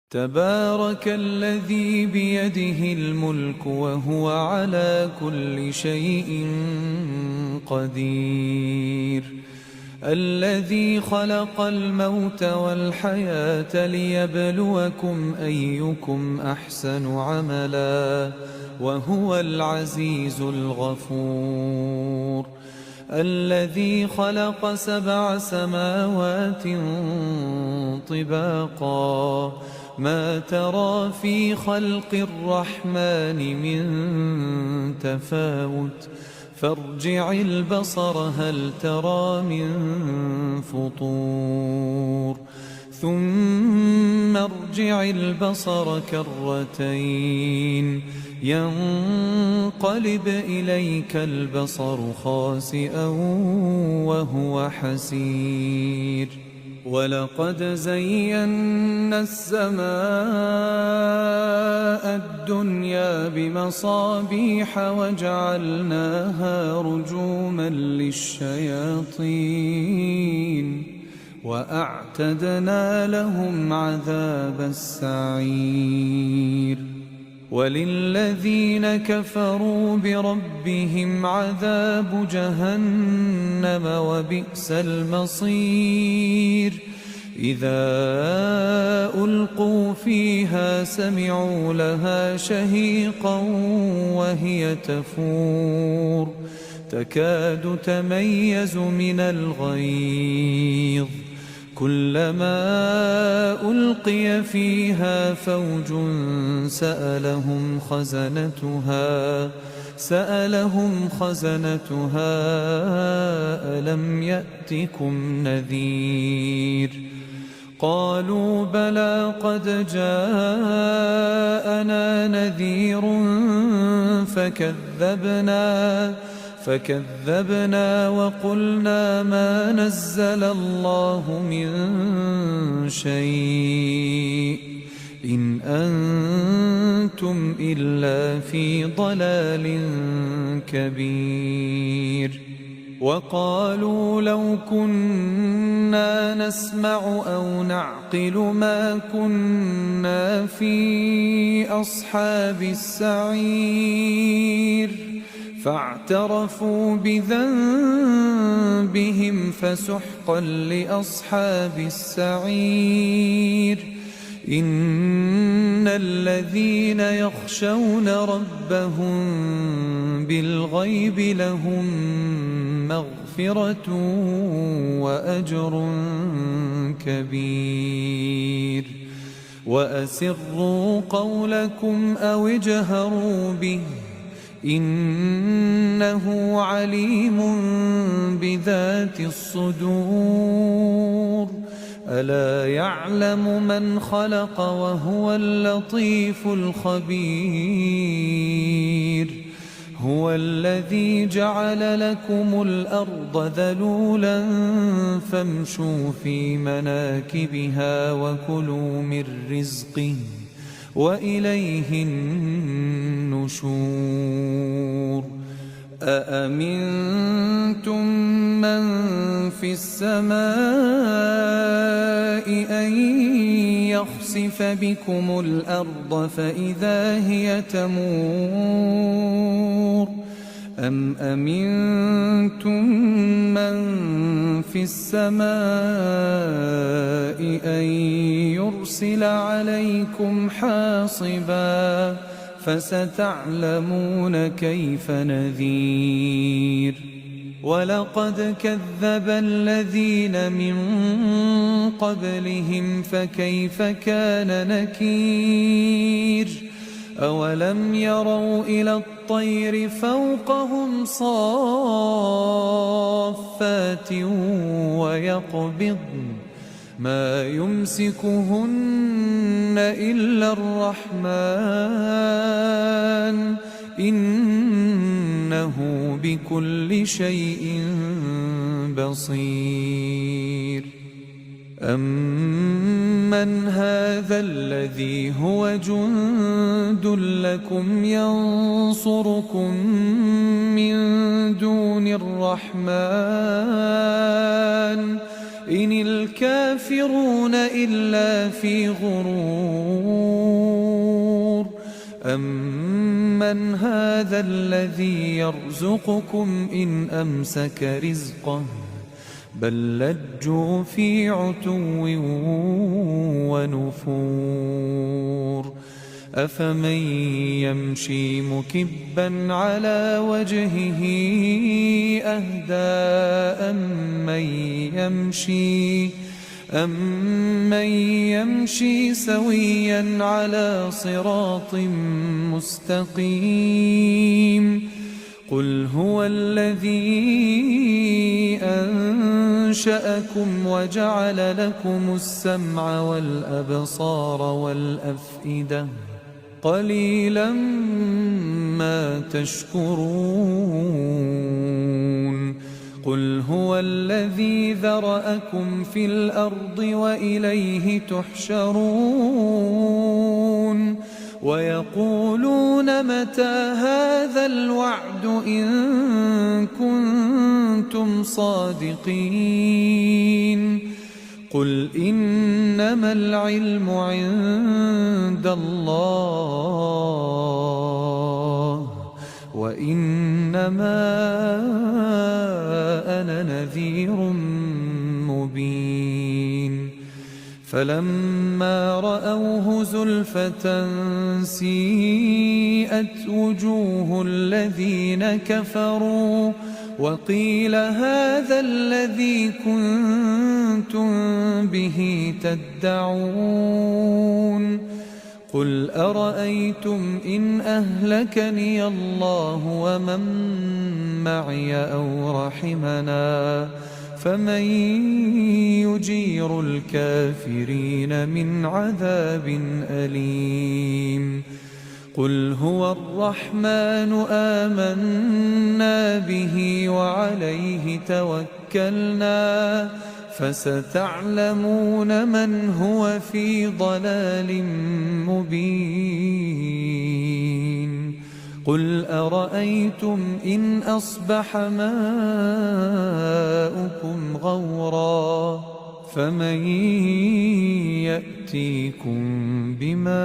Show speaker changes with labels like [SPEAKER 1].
[SPEAKER 1] تبارك الذي بيده الملك وهو على كل شيء قدير. الذي خلق الموت والحياة ليبلوكم أيكم أحسن عملا وهو العزيز الغفور. الذي خلق 7 سماوات طباقا ما ترى في خلق الرحمن من تفاوت فارجع البصر هل ترى من فطور ثم ارجع البصر كرتين ينقلب إليك البصر خاسئا وهو حسير. ولقد زينا السماء الدنيا بمصابيح وجعلناها رجوما للشياطين وأعتدنا لهم عذاب السعير. وللذين كفروا بربهم عذاب جهنم وبئس المصير. إذا ألقوا فيها سمعوا لها شهيقا وهي تفور تكاد تميز من الغيظ كلما ألقي فيها فوج سألهم خزنتها ألم يأتكم نذير. قالوا بلى قد جاءنا نذير فكذبنا وقلنا ما نزل الله من شيء إن أنتم إلا في ضلال كبير. وقالوا لو كنا نسمع أو نعقل ما كنا في أصحاب السعير فاعترفوا بذنبهم فسحقا لأصحاب السعير. إن الذين يخشون ربهم بالغيب لهم مغفرة وأجر كبير. وأسروا قولكم أو اجهروا به إنه عليم بذات الصدور. ألا يعلم من خلق وهو اللطيف الخبير. هو الذي جعل لكم الأرض ذلولا فامشوا في مناكبها وكلوا من رزقه وإليه النشور. أأمنتم من في السماء أن يخسف بكم الأرض فإذا هي تمور أم أمنتم من في السماء أن يرسل عليكم حاصبا فستعلمون كيف نذير. ولقد كذب الذين من قبلهم فكيف كان نكير. أولم يروا إلى الطير فوقهم صافات ويقبضن ما يمسكهن إلا الرحمن إنه بكل شيء بصير. أمن هذا الذي هو جند لكم ينصركم من دون الرحمن إن الكافرون إلا في غرور أمن هذا الذي يرزقكم إن أمسك رزقه بل لجوا في عتو ونفور أفمن يمشي مكبا على وجهه أهدى أمن يمشي سويا على صراط مستقيم قل هو الذي أنشأكم وجعل لكم السمع والأبصار والأفئدة قليلا ما تشكرون قل هو الذي ذرأكم في الأرض وإليه تحشرون ويقولون متى هذا الوعد إن كنتم صادقين قل إنما العلم عند الله وإنما أنا نذير مبين فلما رأوه زلفة سيئت وجوه الذين كفروا وقيل هذا الذي كنتم به تدعون قل أرأيتم إن أهلكني الله ومن معي أو رحمنا فمن يجير الكافرين من عذاب أليم قل هو الرحمن آمنا به وعليه توكلنا فستعلمون من هو في ضلال مبين قل أرأيتم إن أصبح ماؤكم غورا فمن يأتيكم بماء